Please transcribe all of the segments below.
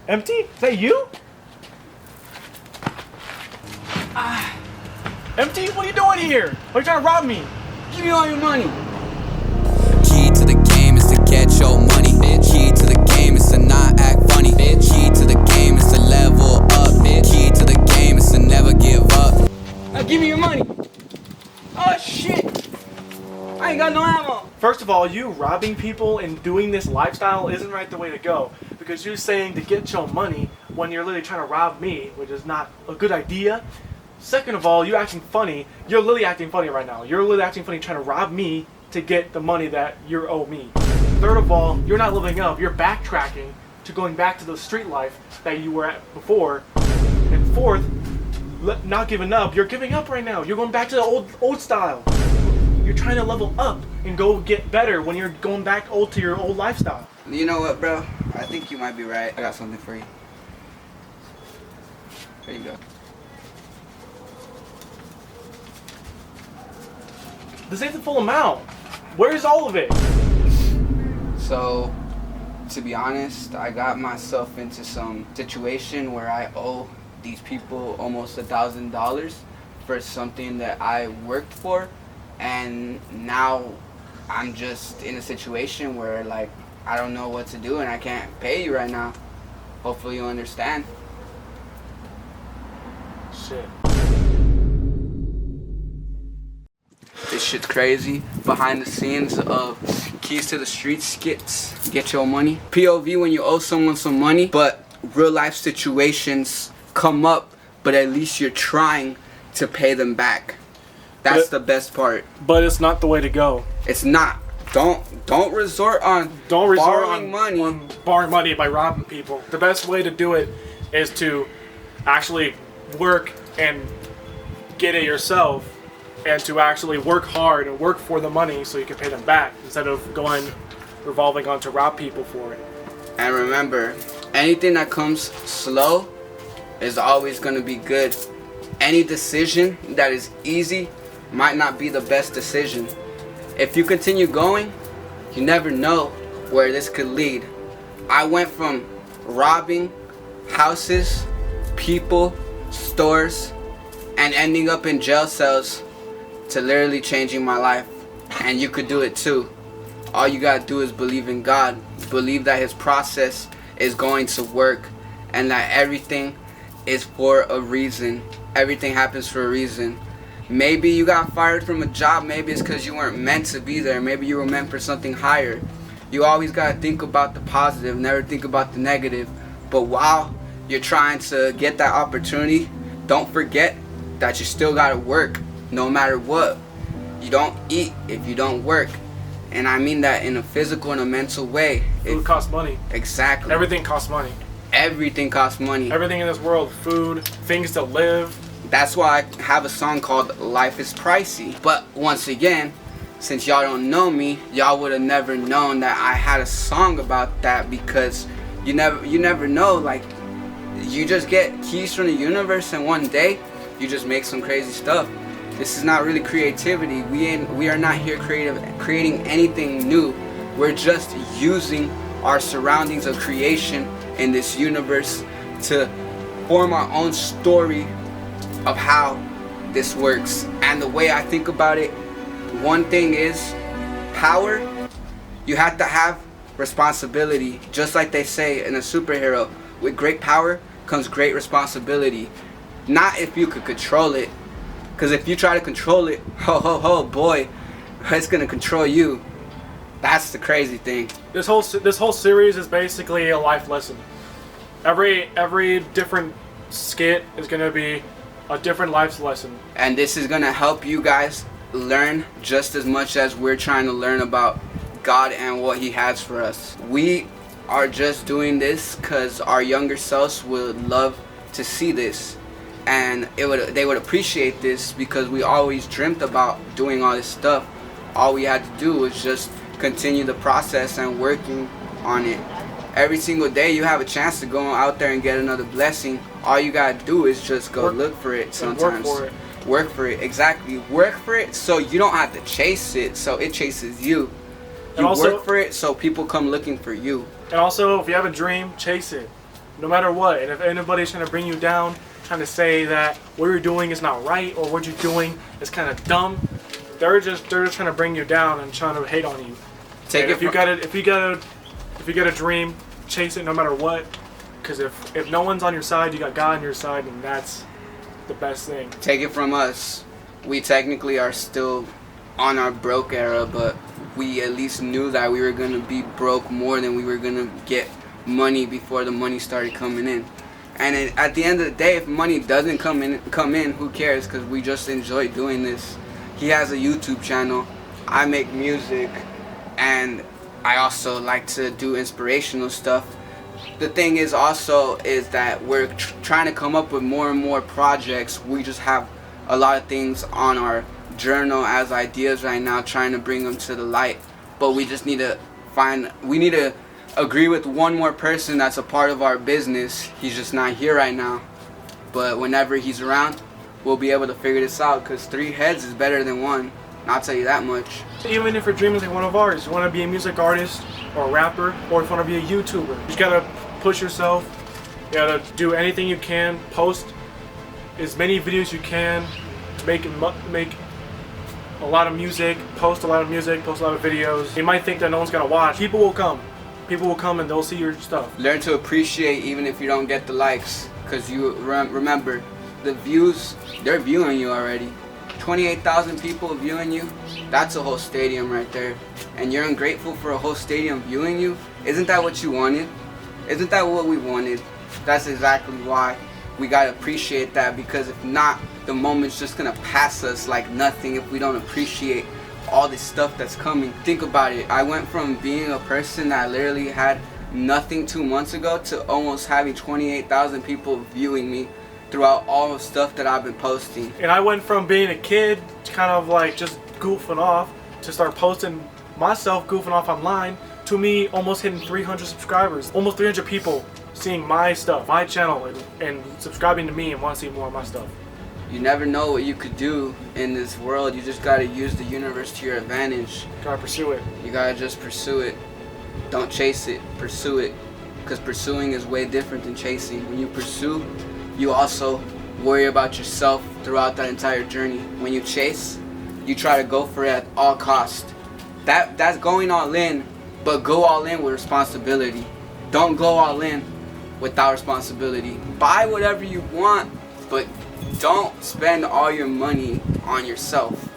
Empty? Is that you? Empty? What are you doing here? Are you trying to rob me? Give me all your money. Key to the game is to get your money, bitch. Key to the game is to not act funny, bitch. Key to the game is to level up, bitch. Key to the game is to never give up. Now give me your money. Oh shit! I ain't got no ammo. First of all, you robbing people and doing this lifestyle isn't right the way to go. Because you're saying to get your money when you're literally trying to rob me, which is not a good idea. Second of all, you acting funny. You're literally acting funny right now. You're literally acting funny trying to rob me to get the money that you owe me. Third of all, you're not living up. You're backtracking to going back to the street life that you were at before. And fourth, not giving up. You're giving up right now. You're going back to the old style. You're trying to level up and go get better when you're going back to your old lifestyle. You know what, bro? I think you might be right. I got something for you. There you go. This ain't the full amount. Where's all of it? So, to be honest, I got myself into some situation where I owe these people almost $1,000 for something that I worked for, and now I'm just in a situation where, like, I don't know what to do and I can't pay you right now. Hopefully you understand. Shit. This shit's crazy. Behind the scenes of Keys to the Street skits. Get your money. POV when you owe someone some money, but real life situations come up, but at least you're trying to pay them back. That's the best part. But it's not the way to go. It's not. Don't resort on borrowing money by robbing people. The best way to do it is to actually work and get it yourself, and to actually work hard and work for the money so you can pay them back instead of revolving on to rob people for it. And remember, anything that comes slow is always going to be good. Any decision that is easy might not be the best decision. If you continue going, you never know where this could lead. I went from robbing houses, people, stores, and ending up in jail cells to literally changing my life. And you could do it too. All you gotta do is believe in God. Believe that His process is going to work and that everything is for a reason. Everything happens for a reason. Maybe you got fired from a job. Maybe it's because you weren't meant to be there. Maybe you were meant for something higher. You always got to think about the positive, never think about the negative. But while you're trying to get that opportunity, don't forget that you still got to work no matter what. You don't eat if you don't work. And I mean that in a physical and a mental way. Food costs money. Exactly. Everything costs money. Everything costs money. Everything in this world, food, things to live. That's why I have a song called Life is Pricey. But once again, since y'all don't know me, y'all would have never known that I had a song about that, because you never know, like, you just get keys from the universe and one day you just make some crazy stuff. This is not really creativity. We are not here creating anything new. We're just using our surroundings of creation in this universe to form our own story of how this works. And the way I think about it, one thing is power. You have to have responsibility. Just like they say in a superhero, with great power comes great responsibility. Not if you could control it, because if you try to control it, ho boy, it's gonna control you. That's the crazy thing. This whole series is basically a life lesson. Every different skit is gonna be a different life lesson. And this is gonna help you guys learn just as much as we're trying to learn about God and what He has for us. We are just doing this because our younger selves would love to see this, and they would appreciate this, because we always dreamt about doing all this stuff. All we had to do was just continue the process and working on it. Every single day you have a chance to go out there and get another blessing. All you gotta do is just go look for it sometimes. Work for it, exactly. Work for it so you don't have to chase it, so it chases you. You work for it so people come looking for you. And also, if you have a dream, chase it. no matter what. And if anybody's trying to bring you down, trying to say that what you're doing is not right or what you're doing is kind of dumb, they're just trying to bring you down and trying to hate on you. If you got a dream, chase it no matter what. Because if no one's on your side, you got God on your side, and that's the best thing. Take it from us. We technically are still on our broke era, but we at least knew that we were going to be broke more than we were going to get money before the money started coming in. And at the end of the day, if money doesn't come in, who cares? Because we just enjoy doing this. He has a YouTube channel. I make music, and I also like to do inspirational stuff. The thing is that we're trying to come up with more and more projects. We just have a lot of things on our journal as ideas right now, trying to bring them to the light. But we just need to agree with one more person that's a part of our business. He's just not here right now. But whenever he's around, we'll be able to figure this out, because 3 heads is better than 1. I'll tell you that much. Even if your dream is like one of ours, you want to be a music artist or a rapper, or if you want to be a YouTuber, you just gotta push yourself. You gotta do anything you can. Post as many videos you can. Make a lot of music. Post a lot of music. Post a lot of videos. You might think that no one's gonna watch. People will come. People will come and they'll see your stuff. Learn to appreciate even if you don't get the likes, because you remember the views. They're viewing you already. 28,000 people viewing you, that's a whole stadium right there. And you're ungrateful for a whole stadium viewing you? Isn't that what you wanted? Isn't that what we wanted? That's exactly why we gotta appreciate that, because if not, the moment's just gonna pass us like nothing if we don't appreciate all this stuff that's coming. Think about it. I went from being a person that literally had nothing 2 months ago to almost having 28,000 people viewing me throughout all the stuff that I've been posting. And I went from being a kid, kind of like just goofing off, to start posting myself goofing off online, to me almost hitting 300 subscribers. Almost 300 people seeing my stuff, my channel, and subscribing to me and want to see more of my stuff. You never know what you could do in this world. You just gotta use the universe to your advantage. Gotta pursue it. You gotta just pursue it. Don't chase it, pursue it. Because pursuing is way different than chasing. When you pursue, you also worry about yourself throughout that entire journey. When you chase, you try to go for it at all costs. That's going all in, but go all in with responsibility. Don't go all in without responsibility. Buy whatever you want, but don't spend all your money on yourself.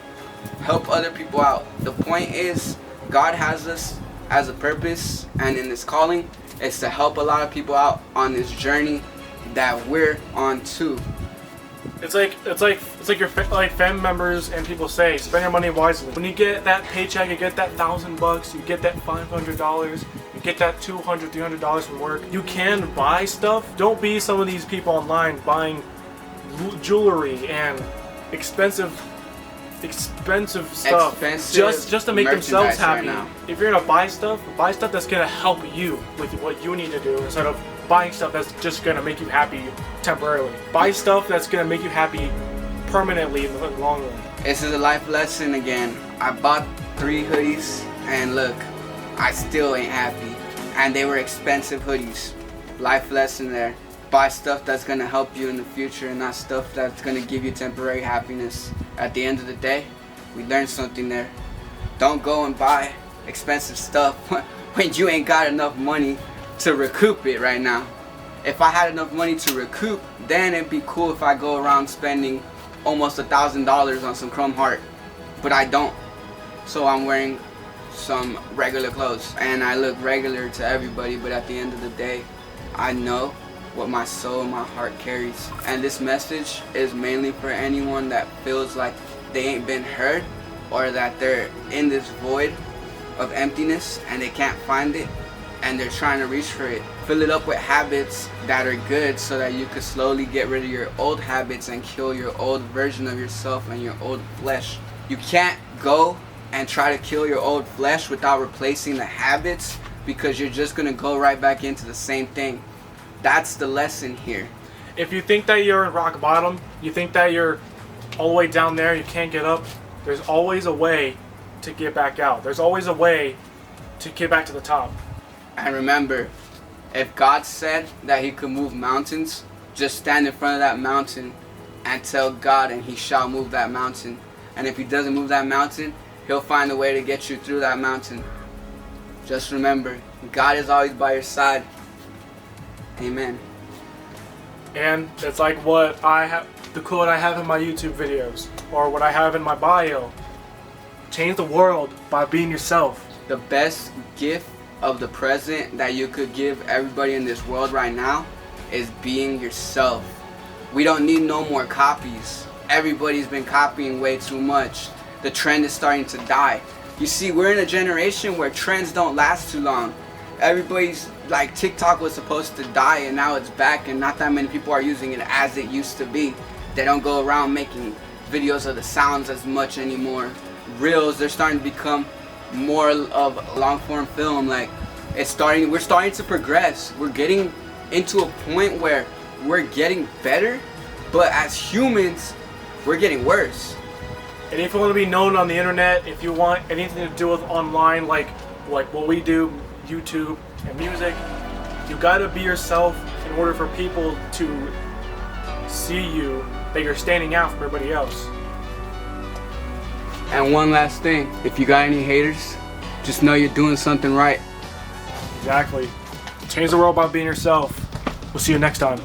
Help other people out. The point is, God has us as a purpose, and in this calling, is to help a lot of people out on this journey that we're on too. It's like your family members and people say, spend your money wisely. When you get that paycheck, you get that $1,000, you get that $500, you get that $200, $300 from work. You can buy stuff. Don't be some of these people online buying jewelry and expensive stuff just to make themselves happy. Right, if you're gonna buy stuff that's gonna help you with what you need to do, instead of buying stuff that's just gonna make you happy temporarily. Buy stuff that's gonna make you happy permanently in the long run. This is a life lesson again. I bought 3 hoodies, and look, I still ain't happy. And they were expensive hoodies. Life lesson there. Buy stuff that's gonna help you in the future, and not stuff that's gonna give you temporary happiness. At the end of the day, we learned something there. Don't go and buy expensive stuff when you ain't got enough money to recoup it right now. If I had enough money to recoup, then it'd be cool if I go around spending almost $1,000 on some Chrome Heart. But I don't. So I'm wearing some regular clothes, and I look regular to everybody, but at the end of the day, I know what my soul and my heart carries. And this message is mainly for anyone that feels like they ain't been heard, or that they're in this void of emptiness and they can't find it, and they're trying to reach for it. Fill it up with habits that are good, so that you could slowly get rid of your old habits and kill your old version of yourself and your old flesh. You can't go and try to kill your old flesh without replacing the habits, because you're just gonna go right back into the same thing. That's the lesson here. If you think that you're in rock bottom, you think that you're all the way down there, you can't get up, there's always a way to get back out. There's always a way to get back to the top. And remember, If God said that he could move mountains, just stand in front of that mountain and tell God, and he shall move that mountain. And if he doesn't move that mountain, he'll find a way to get you through that mountain. Just remember, God is always by your side. Amen. And it's like what I have, the quote I have in my YouTube videos, or what I have in my bio. Change the world by being yourself. The best gift of the present that you could give everybody in this world right now is being yourself. We don't need no more copies. Everybody's been copying way too much. The trend is starting to die. You see, we're in a generation where trends don't last too long. Everybody's like, TikTok was supposed to die and now it's back, and not that many people are using it as it used to be. They don't go around making videos of the sounds as much anymore. Reels, they're starting to become more of long form film. Like, we're starting to progress. We're getting into a point where we're getting better, but as humans, we're getting worse. And if you want to be known on the internet, if you want anything to do with online, like what we do, YouTube and music, you gotta be yourself in order for people to see you, that you're standing out from everybody else. And one last thing, if you got any haters, just know you're doing something right. Exactly. Change the world by being yourself. We'll see you next time.